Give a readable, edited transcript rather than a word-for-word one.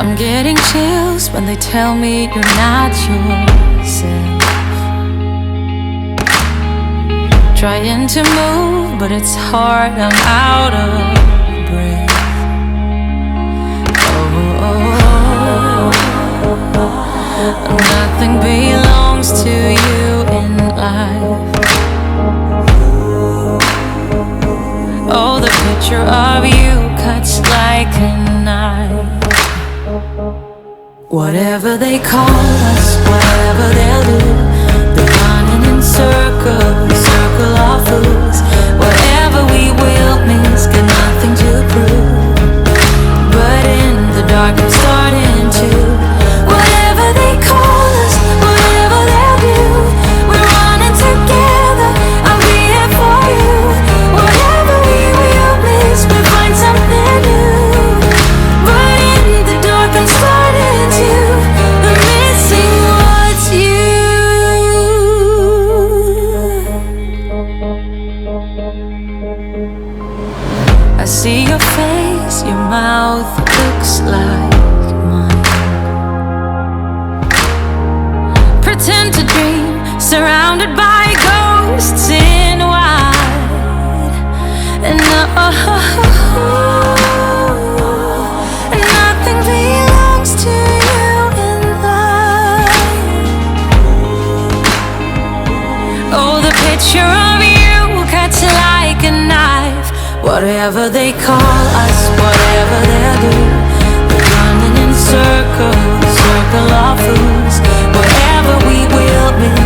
I'm getting chills when they tell me you're not yourself. Trying to move, but it's hard, I'm out of breath. Nothing belongs to you in life. Oh, the picture of you cuts like a knife. Whatever they call us, whatever they'll do, they're running in circles, circle of fools. Whatever we will miss, got nothing to prove. But in the dark I'm starting to. Whatever they call us, whatever they'll do, we're running together, I'll be here for you. Whatever we will miss, we'll find something new. But in the dark I'm starting to. I'm missing what's you. I see your face, your mouth looks like mine. Pretend to dream, surrounded by ghosts in white. And nothing belongs to you in life. Oh, the picture of you cuts like a knife. Whatever they call us, whatever they'll do, they're running in circles, circle of fools. Whatever we will miss,